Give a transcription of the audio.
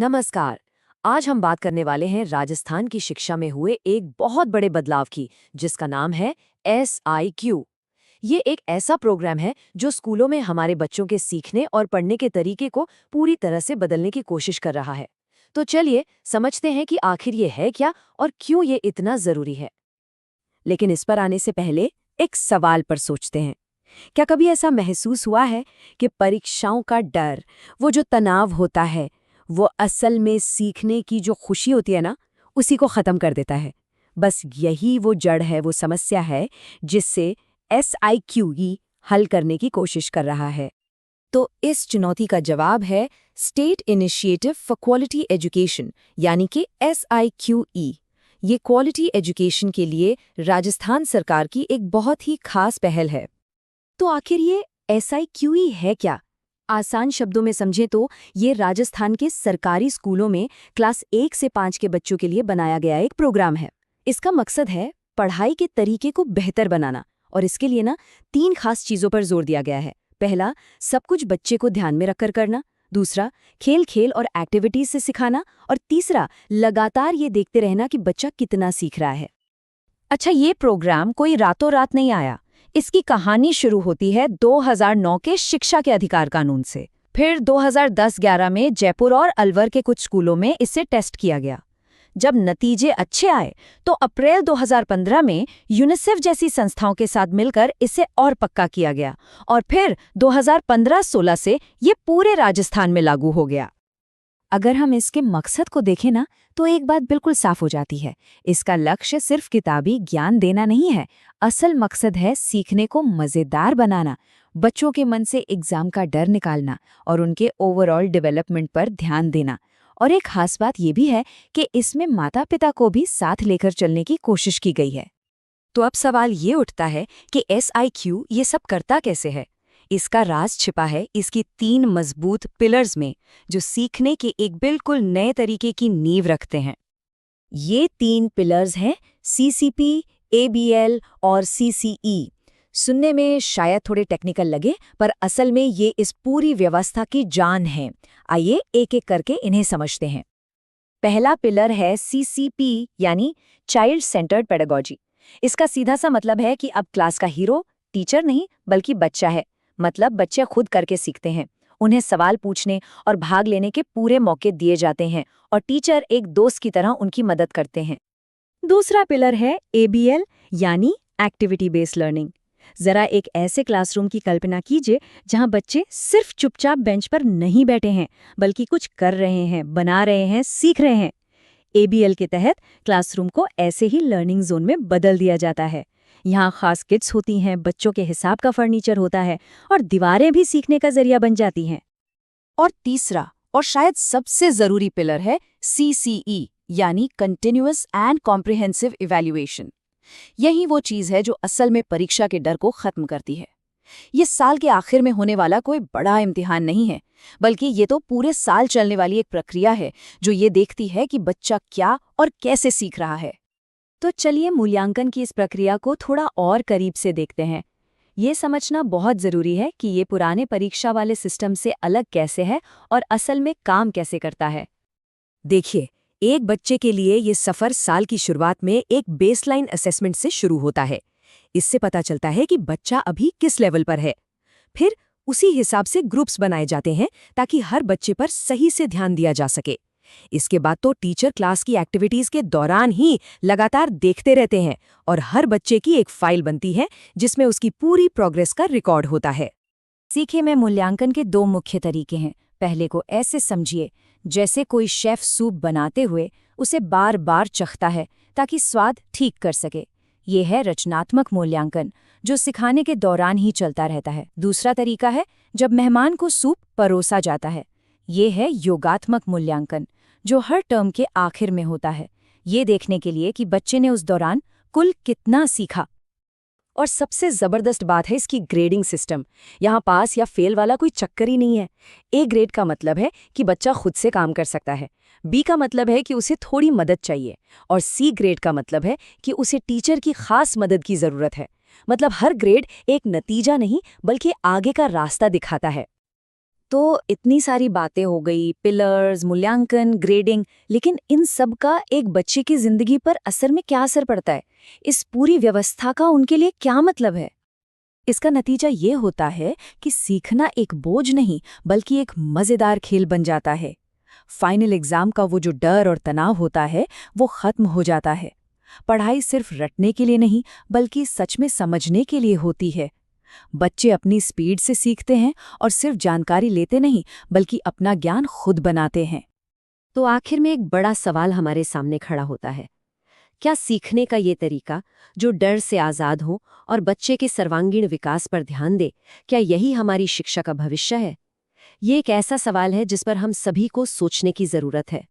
नमस्कार। आज हम बात करने वाले हैं राजस्थान की शिक्षा में हुए एक बहुत बड़े बदलाव की, जिसका नाम है SIQ। ये एक ऐसा प्रोग्राम है जो स्कूलों में हमारे बच्चों के सीखने और पढ़ने के तरीके को पूरी तरह से बदलने की कोशिश कर रहा है। तो चलिए समझते हैं कि आखिर ये है क्या और क्यों ये इतना जरूरी है। लेकिन इस पर आने से पहले एक सवाल पर सोचते हैं। क्या कभी ऐसा महसूस हुआ है कि परीक्षाओं का डर, वो जो तनाव होता है, वो असल में सीखने की जो खुशी होती है ना, उसी को ख़त्म कर देता है। बस यही वो जड़ है, वो समस्या है जिससे SIQE हल करने की कोशिश कर रहा है। तो इस चुनौती का जवाब है state initiative for quality education, यानी कि SIQE। ये क्वालिटी एजुकेशन के लिए राजस्थान सरकार की एक बहुत ही खास पहल है। तो आखिर ये SIQE है क्या? आसान शब्दों में समझें तो ये राजस्थान के सरकारी स्कूलों में क्लास 1 से 5 के बच्चों के लिए बनाया गया एक प्रोग्राम है। इसका मकसद है पढ़ाई के तरीके को बेहतर बनाना, और इसके लिए ना 3 खास चीज़ों पर जोर दिया गया है। पहला, सब कुछ बच्चे को ध्यान में रखकर करना। दूसरा, खेल खेल और एक्टिविटीज से सिखाना। और तीसरा, लगातार ये देखते रहना कि बच्चा कितना सीख रहा है। अच्छा, ये प्रोग्राम कोई रातों रात नहीं आया। इसकी कहानी शुरू होती है 2009 के शिक्षा के अधिकार कानून से। फिर 2010-11 में जयपुर और अलवर के कुछ स्कूलों में इसे टेस्ट किया गया। जब नतीजे अच्छे आए तो अप्रैल 2015 में यूनिसेफ जैसी संस्थाओं के साथ मिलकर इसे और पक्का किया गया, और फिर 2015-16 से ये पूरे राजस्थान में लागू हो गया। अगर हम इसके मकसद को देखें ना, तो एक बात बिल्कुल साफ हो जाती है। इसका लक्ष्य सिर्फ किताबी ज्ञान देना नहीं है। असल मकसद है सीखने को मज़ेदार बनाना, बच्चों के मन से एग्जाम का डर निकालना और उनके ओवरऑल डेवलपमेंट पर ध्यान देना। और एक खास बात यह भी है कि इसमें माता पिता को भी साथ लेकर चलने की कोशिश की गई है। तो अब सवाल ये उठता है कि SIQ ये सब करता कैसे है? इसका राज छिपा है इसकी 3 मजबूत पिलर्स में, जो सीखने के एक बिल्कुल नए तरीके की नींव रखते हैं। ये 3 पिलर्स हैं CCP, ABL और CCE। सुनने में शायद थोड़े टेक्निकल लगे, पर असल में ये इस पूरी व्यवस्था की जान है। आइए एक एक करके इन्हें समझते हैं। पहला पिलर है CCP, यानी चाइल्ड सेंटर्ड पेडागॉजी। इसका सीधा सा मतलब है कि अब क्लास का हीरो टीचर नहीं बल्कि बच्चा है। मतलब बच्चे खुद करके सीखते हैं, उन्हें सवाल पूछने और भाग लेने के पूरे मौके दिए जाते हैं, और टीचर एक दोस्त की तरह उनकी मदद करते हैं। दूसरा पिलर है ABL, यानी एक्टिविटी बेस्ड लर्निंग। जरा एक ऐसे क्लासरूम की कल्पना कीजिए जहां बच्चे सिर्फ चुपचाप बेंच पर नहीं बैठे हैं, बल्कि कुछ कर रहे हैं, बना रहे हैं, सीख रहे हैं। ABL के तहत क्लासरूम को ऐसे ही लर्निंग जोन में बदल दिया जाता है। यहाँ खास किट्स होती हैं, बच्चों के हिसाब का फर्नीचर होता है, और दीवारें भी सीखने का जरिया बन जाती हैं। और तीसरा और शायद सबसे जरूरी पिलर है CCE, यानी कंटिन्यूअस एंड कॉम्प्रिहेंसिव इवैल्यूएशन। यही वो चीज़ है जो असल में परीक्षा के डर को खत्म करती है। ये साल के आखिर में होने वाला कोई बड़ा इम्तिहान नहीं है, बल्कि ये तो पूरे साल चलने वाली एक प्रक्रिया है जो ये देखती है कि बच्चा क्या और कैसे सीख रहा है। तो चलिए मूल्यांकन की इस प्रक्रिया को थोड़ा और करीब से देखते हैं। ये समझना बहुत ज़रूरी है कि ये पुराने परीक्षा वाले सिस्टम से अलग कैसे है और असल में काम कैसे करता है। देखिए, एक बच्चे के लिए ये सफ़र साल की शुरुआत में एक बेसलाइन असेसमेंट से शुरू होता है। इससे पता चलता है कि बच्चा अभी किस लेवल पर है। फिर उसी हिसाब से ग्रुप्स बनाए जाते हैं ताकि हर बच्चे पर सही से ध्यान दिया जा सके। इसके बाद तो टीचर क्लास की एक्टिविटीज के दौरान ही लगातार देखते रहते हैं, और हर बच्चे की एक फाइल बनती है जिसमें उसकी पूरी प्रोग्रेस का रिकॉर्ड होता है। सीखे में मूल्यांकन के 2 मुख्य तरीके हैं। पहले को ऐसे समझिए जैसे कोई शेफ सूप बनाते हुए उसे बार बार चखता है ताकि स्वाद ठीक कर सके। ये है रचनात्मक मूल्यांकन, जो सिखाने के दौरान ही चलता रहता है। दूसरा तरीका है जब मेहमान को सूप परोसा जाता है। ये है योगात्मक मूल्यांकन, जो हर टर्म के आखिर में होता है, ये देखने के लिए कि बच्चे ने उस दौरान कुल कितना सीखा। और सबसे ज़बरदस्त बात है इसकी ग्रेडिंग सिस्टम। यहाँ पास या फेल वाला कोई चक्कर ही नहीं है। A ग्रेड का मतलब है कि बच्चा खुद से काम कर सकता है, B का मतलब है कि उसे थोड़ी मदद चाहिए, और C ग्रेड का मतलब है कि उसे टीचर की खास मदद की ज़रूरत है। मतलब हर ग्रेड एक नतीजा नहीं बल्कि आगे का रास्ता दिखाता है। तो इतनी सारी बातें हो गई, पिलर्स, मूल्यांकन, ग्रेडिंग, लेकिन इन सब का एक बच्चे की जिंदगी पर असल में क्या असर पड़ता है? इस पूरी व्यवस्था का उनके लिए क्या मतलब है? इसका नतीजा ये होता है कि सीखना एक बोझ नहीं बल्कि एक मजेदार खेल बन जाता है। फाइनल एग्जाम का वो जो डर और तनाव होता है वो खत्म हो जाता है। पढ़ाई सिर्फ रटने के लिए नहीं बल्कि सच में समझने के लिए होती है। बच्चे अपनी स्पीड से सीखते हैं और सिर्फ जानकारी लेते नहीं बल्कि अपना ज्ञान खुद बनाते हैं। तो आखिर में एक बड़ा सवाल हमारे सामने खड़ा होता है। क्या सीखने का ये तरीका, जो डर से आज़ाद हो और बच्चे के सर्वांगीण विकास पर ध्यान दे, क्या यही हमारी शिक्षा का भविष्य है? ये एक ऐसा सवाल है जिस पर हम सभी को सोचने की ज़रूरत है।